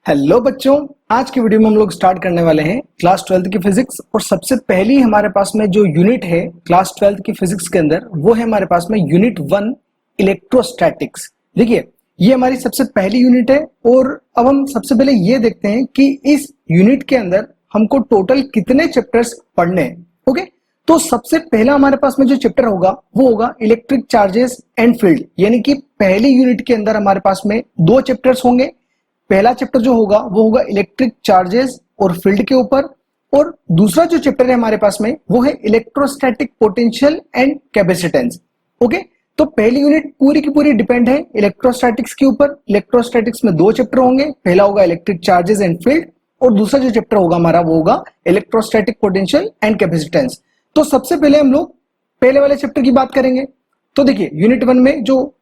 Hello बच्चों, आज की वीडियो में हम लोग स्टार्ट करने वाले हैं क्लास 12th की फिजिक्स। और सबसे पहली हमारे पास में जो यूनिट है क्लास 12th की फिजिक्स के अंदर वो है हमारे पास में यूनिट 1 इलेक्ट्रोस्टैटिक्स। देखिए, ये हमारी सबसे पहली यूनिट है और अब हम सबसे पहले ये देखते हैं कि इस यूनिट के अंदर हमको टोटल कितने चैप्टर्स पढ़ने हैं। ओके, तो सबसे पहला हमारे पास में जो चैप्टर होगा वो होगा इलेक्ट्रिक चार्जेस एंड फील्ड, यानी कि पहली यूनिट के अंदर हमारे पास में दो चैप्टर्स होंगे। पहला चैप्टर जो होगा वो होगा इलेक्ट्रिक चार्जेस और फील्ड के ऊपर, और दूसरा जो चैप्टर है हमारे पास में वो है electrostatic potential and capacitance. Okay, तो पहली यूनिट पूरी की पूरी डिपेंड है इलेक्ट्रोस्टैटिक्स के ऊपर। इलेक्ट्रोस्टैटिक्स में दो चैप्टर होंगे, पहला होगा इलेक्ट्रिक चार्जेस एंड फील्ड और दूसरा जो चैप्टर होगा हमारा वो होगा इलेक्ट्रोस्टैटिक पोटेंशियल एंड कैपेसिटेंस। तो सबसे पहले हम लोग पहले वाले चैप्टर की बात करेंगे। तो देखिए, यूनिट 1 में जो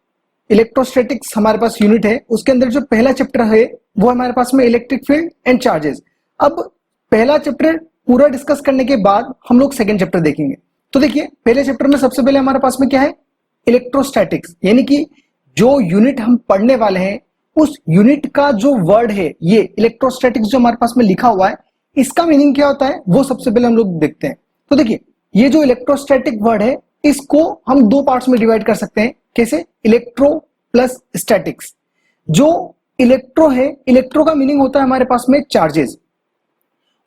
इलेक्ट्रोस्टैटिक्स हमारे पास यूनिट है उसके अंदर जो पहला चैप्टर है वो हमारे पास में इलेक्ट्रिक फील्ड एंड चार्जेस। अब पहला चैप्टर पूरा डिस्कस करने के बाद हम लोग सेकंड चैप्टर देखेंगे। तो देखिए, पहले चैप्टर में सबसे पहले हमारे पास में क्या है, इलेक्ट्रोस्टैटिक्स, यानी कि जो यूनिट हम पढ़ने वाले हैं उस यूनिट का जो वर्ड है ये इलेक्ट्रोस्टैटिक्स जो हमारे पास में लिखा हुआ है, इसका मीनिंग क्या होता है वो सबसे पहले हम लोग देखते हैं। तो देखिए, ये जो इलेक्ट्रोस्टैटिक वर्ड है इसको हम दो पार्ट्स में डिवाइड कर सकते हैं। कैसे? Electro plus statics. जो इलेक्ट्रो है, इलेक्ट्रो का मीनिंग होता है हमारे पास में चार्जेस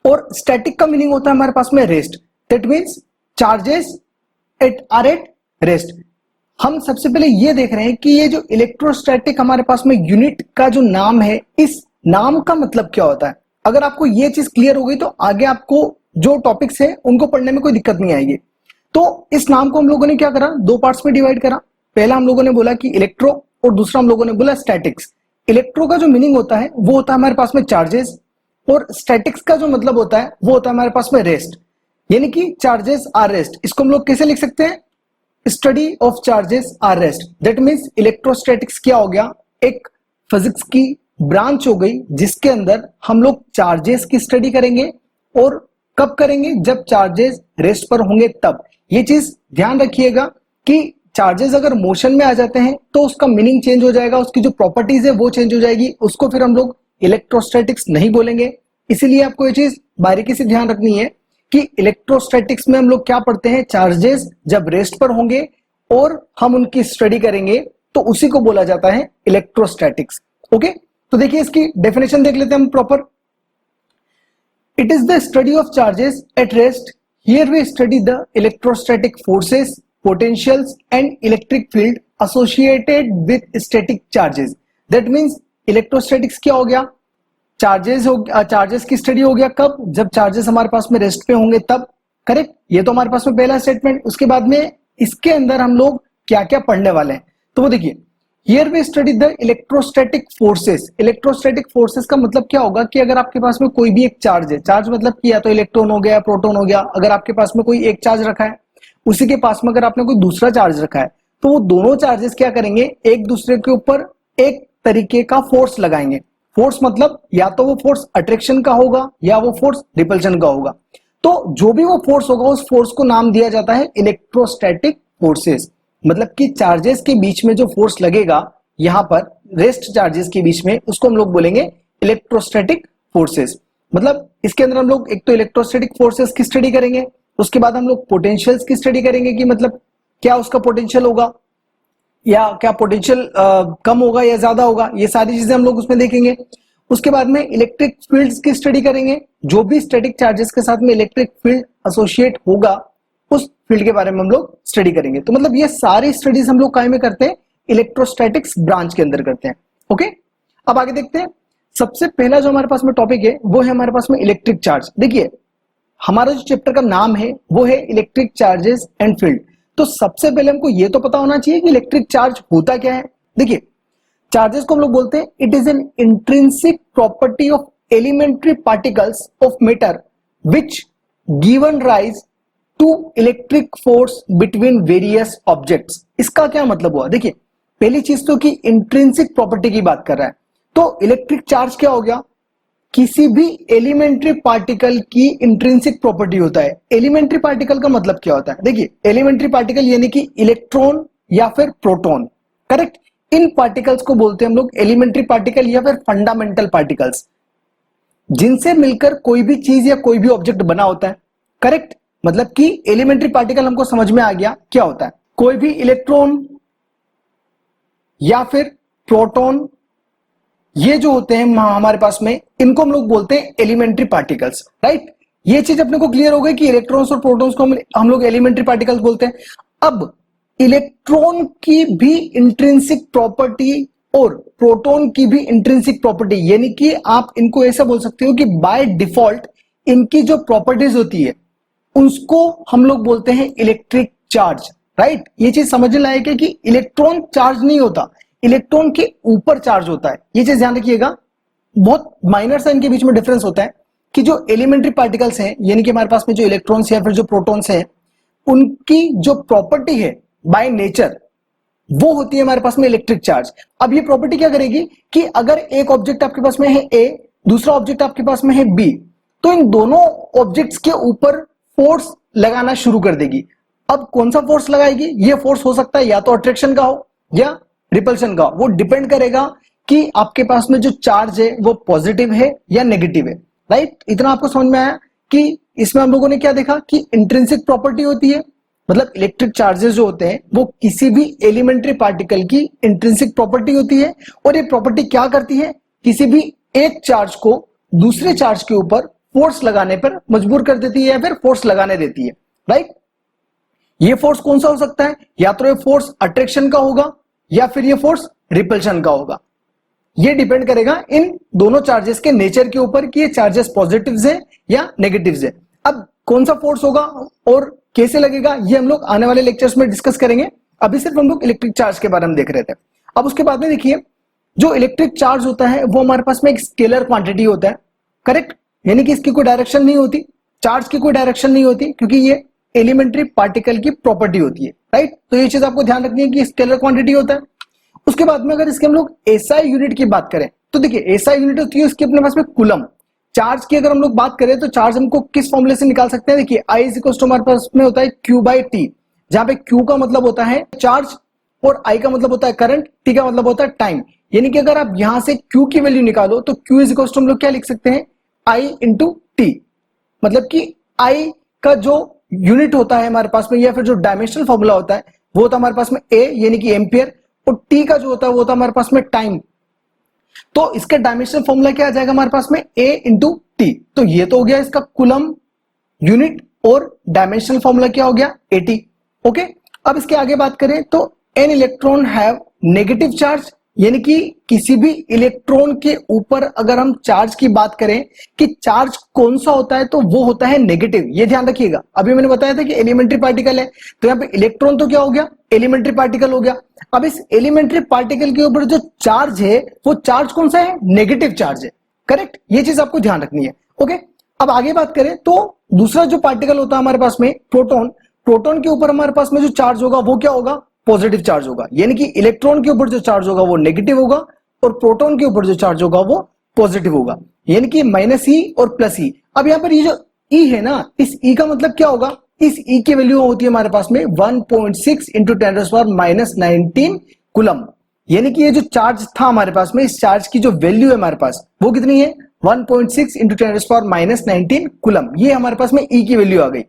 और स्टैटिक का मीनिंग होता है हमारे पास में rest. That means charges are at rest. हम सबसे पहले ये देख रहे हैं कि ये जो इलेक्ट्रोस्टैटिक हमारे पास में यूनिट का जो नाम है, इस नाम का मतलब क्या होता है। अगर आपको ये चीज क्लियर हो गई तो आगे आपको जो टॉपिक्स है उनको पढ़ने में कोई दिक्कत नहीं आएगी। तो इस नाम को हम लोगों ने क्या करा, दो पार्ट्स में डिवाइड करा। पहला हम लोगों ने बोला कि इलेक्ट्रो और दूसरा हम लोगों ने बोला स्टैटिक्स। इलेक्ट्रो का जो मीनिंग होता है वो होता है हमारे पास में चार्जेस, और स्टैटिक्स का जो मतलब होता है वो होता है हमारे पास में रेस्ट, यानी कि चार्जेस आर रेस्ट। इसको हम लोग कैसे लिख सकते हैं, study of charges are rest. That means electrostatics क्या हो गया, एक फिजिक्स की ब्रांच हो गई जिसके अंदर हम लोग चार्जेस की स्टडी करेंगे। और कब करेंगे, जब चार्जेस रेस्ट पर होंगे तब। ये चीज ध्यान रखिएगा कि चार्जेस अगर मोशन में आ जाते हैं तो उसका मीनिंग चेंज हो जाएगा, उसकी जो प्रॉपर्टीज है वो चेंज हो जाएगी, उसको फिर हम लोग इलेक्ट्रोस्टैटिक्स नहीं बोलेंगे। इसीलिए आपको ये चीज बारीकी से ध्यान रखनी है कि इलेक्ट्रोस्टैटिक्स में हम लोग क्या पढ़ते हैं, चार्जेस जब रेस्ट पर होंगे और हम उनकी स्टडी करेंगे तो उसी को बोला जाता है इलेक्ट्रोस्टैटिक्स। ओके, तो देखिए इसकी डेफिनेशन देख लेते हैं हम proper. It is the study of charges at rest. Here we study the electrostatic forces, potentials and electric field associated with static charges. That means electrostatics क्या हो गया, चार्जेस की स्टडी हो गया कब, जब चार्जेस हमारे पास में रेस्ट पे होंगे तब। करेक्ट, ये तो हमारे पास में पहला स्टेटमेंट। उसके बाद में इसके अंदर हम लोग क्या क्या पढ़ने वाले हैं, तो वो देखिए, here we study the electrostatic forces. Electrostatic forces का मतलब क्या होगा कि अगर आपके पास में कोई भी एक चार्ज है, चार्ज मतलब कि या तो इलेक्ट्रॉन हो गया, प्रोटॉन हो गया, अगर आपके पास में कोई एक चार्ज रखा है उसी के पास में अगर आपने कोई दूसरा चार्ज रखा है तो वो दोनों चार्जेस क्या करेंगे, एक दूसरे के ऊपर एक तरीके का फोर्स लगाएंगे। फोर्स मतलब या तो वो फोर्स अट्रैक्शन का होगा या वो फोर्स रिपल्शन का होगा। तो जो भी वो फोर्स होगा उस फोर्स को नाम दिया जाता है इलेक्ट्रोस्टैटिक फोर्सेस। मतलब कि चार्जेस के बीच में जो फोर्स लगेगा यहां पर रेस्ट चार्जेस के बीच में, उसको हम लोग बोलेंगे इलेक्ट्रोस्टैटिक फोर्सेस। मतलब इसके अंदर हम लोग एक तो इलेक्ट्रोस्टैटिक फोर्सेस की स्टडी करेंगे, उसके बाद हम लोग पोटेंशियल्स की स्टडी करेंगे कि मतलब क्या उसका पोटेंशियल होगा या क्या पोटेंशियल कम होगा या ज्यादा होगा, ये सारी चीजें हम लोग उसमें देखेंगे। उसके बाद में इलेक्ट्रिक फील्ड्स की स्टडी करेंगे, जो भी स्टैटिक चार्जेस के साथ में इलेक्ट्रिक फील्ड एसोसिएट होगा उस फील्ड के बारे में हम लोग स्टडी करेंगे। तो मतलब ये सारी स्टडीज हम लोग काय में करते हैं, इलेक्ट्रोस्टैटिक्स ब्रांच के अंदर करते हैं। ओके, अब आगे देखते हैं। सबसे पहला जो हमारे पास में टॉपिक है वो है हमारे पास में इलेक्ट्रिक चार्ज। देखिए, हमारा जो चैप्टर का नाम है वो है इलेक्ट्रिक चार्जेस एंड फील्ड। तो सबसे पहले हमको ये तो पता होना चाहिए कि इलेक्ट्रिक चार्ज होता क्या है। देखिए, चार्जेस को हम लोग बोलते हैं it is an intrinsic property of elementary particles of matter which given rise to electric force between various objects. इसका क्या मतलब हुआ, देखिए पहली चीज तो कि इंट्रिंसिक प्रॉपर्टी की बात कर रहा है। तो इलेक्ट्रिक चार्ज क्या हो गया, किसी भी एलिमेंट्री पार्टिकल की इंट्रिंसिक प्रॉपर्टी होता है। एलिमेंट्री पार्टिकल का मतलब क्या होता है, देखिए एलिमेंट्री पार्टिकल यानी कि इलेक्ट्रॉन या फिर प्रोटॉन। करेक्ट, इन पार्टिकल्स को बोलते हैं हम लोग एलिमेंट्री पार्टिकल या फिर फंडामेंटल पार्टिकल्स। जिनसे मिलकर कोई भी चीज या कोई भी ऑब्जेक्ट बना होता है। करेक्ट, मतलब कि एलिमेंट्री पार्टिकल हमको समझ में आ गया क्या होता है। कोई भी इलेक्ट्रॉन या फिर प्रोटॉन, ये जो होते हैं हमारे पास में, इनको हम लोग बोलते हैं एलिमेंट्री पार्टिकल्स। राइट, ये चीज अपने को क्लियर हो गई कि इलेक्ट्रॉन्स और प्रोटॉन्स को हम लोग एलिमेंट्री पार्टिकल्स बोलते हैं। अब इलेक्ट्रॉन की भी इंट्रिंसिक प्रॉपर्टी और प्रोटॉन की भी इंट्रिंसिक प्रॉपर्टी, यानी कि आप इनको ऐसा बोल सकते हो कि बाय डिफॉल्ट इनकी जो प्रॉपर्टीज होती है उसको हम लोग बोलते हैं इलेक्ट्रिक चार्ज। राइट, ये चीज समझने लायक है कि इलेक्ट्रॉन चार्ज नहीं होता, इलेक्ट्रॉन के ऊपर चार्ज होता है। ये चीज ध्यान रखिएगा, बहुत माइनर सा इनके बीच में डिफरेंस होता है कि जो एलिमेंट्री पार्टिकल्स हैं, यानी कि हमारे पास में जो इलेक्ट्रॉन्स या फिर जो प्रोटॉन्स हैं, उनकी जो प्रॉपर्टी है बाय नेचर वो होती है हमारे पास में इलेक्ट्रिक चार्ज। अब ये प्रॉपर्टी क्या करेगी कि अगर एक ऑब्जेक्ट आपके पास में है ए, दूसरा ऑब्जेक्ट आपके पास में है बी, तो इन दोनों ऑब्जेक्ट्स के ऊपर फोर्स लगाना शुरू कर देगी। अब कौन सा फोर्स लगाएगी? ये फोर्स हो सकता है या तो अट्रैक्शन का हो या रिपल्शन का, वो डिपेंड करेगा कि आपके पास में जो चार्ज है वो पॉजिटिव है या नेगेटिव है। राइट, इतना आपको समझ में आया कि इसमें हम लोगों ने क्या देखा कि इंट्रिंसिक प्रॉपर्टी होती है, मतलब इलेक्ट्रिक चार्जेस जो होते हैं वो किसी भी एलिमेंट्री पार्टिकल की इंट्रिंसिक प्रॉपर्टी होती है, और ये प्रॉपर्टी क्या करती है, किसी भी एक चार्ज को दूसरे चार्ज के ऊपर फोर्स लगाने पर मजबूर कर देती है या फिर फोर्स लगाने देती है। राइट, ये फोर्स कौन सा हो सकता है? या तो ये फोर्स अट्रैक्शन का होगा या फिर ये फोर्स रिपल्शन का होगा। ये डिपेंड करेगा इन दोनों चार्जेस के नेचर के ऊपर कि ये चार्जेस पॉजिटिव्स है या नेगेटिव्स है। अब कौन सा फोर्स होगा और कैसे लगेगा, ये हम लोग आने वाले लेक्चर्स में डिस्कस करेंगे। अभी सिर्फ हम लोग इलेक्ट्रिक चार्ज के बारे में देख रहे थे। अब उसके बाद में देखिए, जो इलेक्ट्रिक चार्ज होता है वो हमारे पास में एक स्केलर क्वांटिटी होता है। करेक्ट, यानी कि इसकी कोई डायरेक्शन नहीं होती, चार्ज की कोई डायरेक्शन नहीं होती, क्योंकि ये एलिमेंट्री पार्टिकल की प्रॉपर्टी होती है। राइट, तो ये चीज आपको ध्यान रखनी है कि स्केलर क्वांटिटी होता है। उसके बाद में अगर इसके हम लोग एसआई यूनिट की बात करें तो देखिए, एसआई यूनिट होती है उसके अपने पास में कूलम। चार्ज की अगर हम लोग बात करें तो चार्ज हमको किस फॉर्मूले से निकाल सकते हैं? देखिए, I इज इक्वल टू हमारे पास में होता है Q/T, जहां पे Q का मतलब होता है चार्ज और I का मतलब होता है करंट, T का मतलब होता है टाइम। यानी कि अगर आप यहां से Q की वैल्यू निकालो तो Q इज इक्वल टू हम लोग क्या लिख सकते हैं? I इंटू T, मतलब कि I का जो यूनिट होता है हमारे पास में या फिर जो डायमेंशनल फॉर्मूला होता है वो होता है हमारे पास में A, यानी कि एम्पियर, और T का जो होता है वो होता है हमारे पास में टाइम। तो इसका डायमेंशनल फॉर्मूला क्या आ जाएगा हमारे पास में? A into T. तो ये तो हो गया इसका कूलम यूनिट, और डायमेंशनल फॉर्मूला क्या हो गया? AT। ओके, अब इसके आगे बात करें तो an electron have negative charge, यानी कि किसी भी इलेक्ट्रॉन के ऊपर अगर हम चार्ज की बात करें कि चार्ज कौन सा होता है तो वो होता है नेगेटिव। ये ध्यान रखिएगा, अभी मैंने बताया था कि एलिमेंट्री पार्टिकल है, तो यहाँ पे इलेक्ट्रॉन तो क्या हो गया? एलिमेंट्री पार्टिकल हो गया। अब इस एलिमेंट्री पार्टिकल के ऊपर जो चार्ज है वो चार्ज कौन सा है? नेगेटिव चार्ज है। करेक्ट, ये चीज आपको ध्यान रखनी है। ओके, अब आगे बात करें तो दूसरा जो पार्टिकल होता है हमारे पास में प्रोटॉन, प्रोटॉन के ऊपर हमारे पास में जो चार्ज होगा वो क्या होगा? पॉजिटिव चार्ज होगा। यानी कि इलेक्ट्रॉन के ऊपर जो चार्ज होगा वो नेगेटिव होगा और प्रोटॉन के ऊपर जो चार्ज होगा वो पॉजिटिव होगा, यानी कि -E और +E। अब यहां पर ये जो E है ना, इस E का मतलब क्या होगा? इस E की वैल्यू होती है हमारे पास में 1.6 इंटू 10⁻⁻19 कूलम। यानी कि ये जो चार्ज था हमारे पास में, इस चार्ज की जो वैल्यू है हमारे पास वो कितनी है? 1.6 इंटू 10⁻⁻19 कूलम। ये हमारे पास में E की वैल्यू आ गई।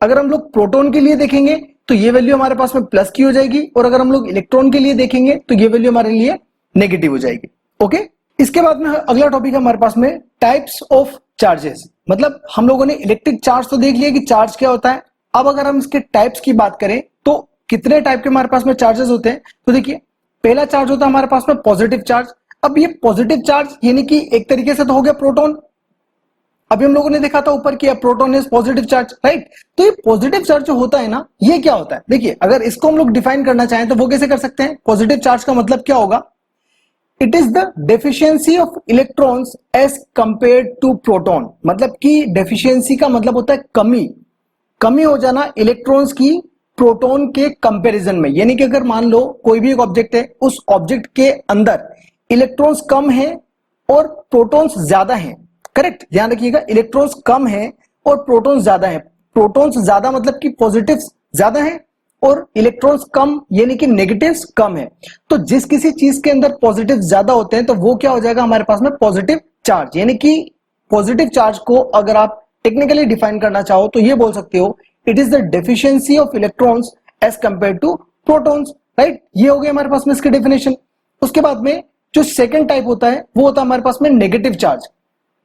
अगर हम लोग प्रोटॉन के लिए देखेंगे तो ये वैल्यू हमारे पास में प्लस की हो जाएगी, और अगर हम लोग इलेक्ट्रॉन के लिए देखेंगे तो ये वैल्यू हमारे लिए नेगेटिव हो जाएगी। ओके, इसके बाद में अगला टॉपिक है हमारे पास में टाइप्स ऑफ चार्जेस। मतलब हम लोगों ने इलेक्ट्रिक चार्ज तो देख लिया कि चार्ज क्या होता है। अब अगर हम इसके टाइप्स की बात करें तो कितने टाइप के हमारे पास में चार्जेस होते हैं? तो देखिए, पहला चार्ज होता है हमारे पास में पॉजिटिव चार्ज। अब ये पॉजिटिव चार्ज यानी कि एक तरीके से तो हो गया प्रोटॉन। अभी हम लोगों ने देखा था ऊपर कि proton is positive charge, right. तो ये पॉजिटिव चार्ज जो होता है ना, ये क्या होता है? देखिए, अगर इसको हम लोग डिफाइन करना चाहें तो वो कैसे कर सकते हैं? पॉजिटिव चार्ज का मतलब क्या होगा? It is the deficiency of electrons as compared to proton. मतलब कि डेफिशिएंसी का मतलब होता है कमी, कमी हो जाना इलेक्ट्रॉन्स की प्रोटॉन के कंपैरिजन में। यानी कि अगर मान लो कोई भी एक ऑब्जेक्ट है, उस ऑब्जेक्ट के अंदर इलेक्ट्रॉन्स कम है और प्रोटॉन्स ज्यादा हैं। करेक्ट, ध्यान रखिएगा, इलेक्ट्रॉन्स कम है और प्रोटॉन्स ज्यादा है। प्रोटॉन्स ज्यादा मतलब कि पॉजिटिव्स ज्यादा है और इलेक्ट्रॉन्स कम यानी कि नेगेटिव्स कम है। तो जिस किसी चीज के अंदर पॉजिटिव ज्यादा होते हैं तो वो क्या हो जाएगा हमारे पास में? Positive charge. यानी कि पॉजिटिव चार्ज को अगर आप टेक्निकली डिफाइन करना चाहो तो ये बोल सकते हो it is the deficiency of electrons as compare to protons, right. ये हो गया हमारे पास में इसके डेफिनेशन। उसके बाद में जो सेकंड टाइप होता है वो होता है हमारे पास में नेगेटिव चार्ज।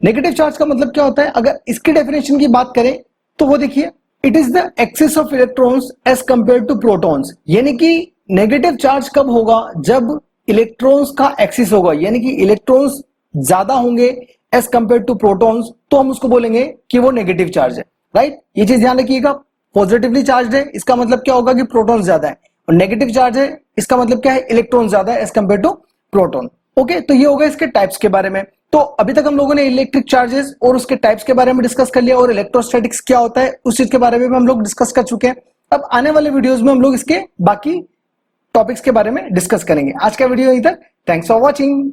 नेगेटिव चार्ज का मतलब क्या होता है, अगर इसकी डेफिनेशन की बात करें तो वो देखिए it is the excess of electrons as compare to protons. यानी कि नेगेटिव चार्ज कब होगा, जब इलेक्ट्रॉन्स का एक्सिस होगा, यानी कि इलेक्ट्रॉन्स ज्यादा होंगे एज कंपेयर टू प्रोटॉन्स, तो हम उसको बोलेंगे कि वो नेगेटिव चार्ज है, राइट। ये चीज ध्यान रखिएगा। पॉजिटिवली चार्ज है इसका मतलब क्या होगा कि प्रोटॉन ज्यादा है, और नेगेटिव चार्ज है इसका मतलब क्या है, इलेक्ट्रॉन ज्यादा है as compare to proton. Okay, तो ये होगा इसके टाइप्स के बारे में। तो अभी तक हम लोगों ने इलेक्ट्रिक चार्जेस और उसके टाइप्स के बारे में डिस्कस कर लिया, और इलेक्ट्रोस्टैटिक्स क्या होता है उस चीज के बारे में भी हम लोग डिस्कस कर चुके हैं। अब आने वाले वीडियोस में हम लोग इसके बाकी टॉपिक्स के बारे में डिस्कस करेंगे। आज का वीडियो इधर, थैंक्स फॉर वॉचिंग।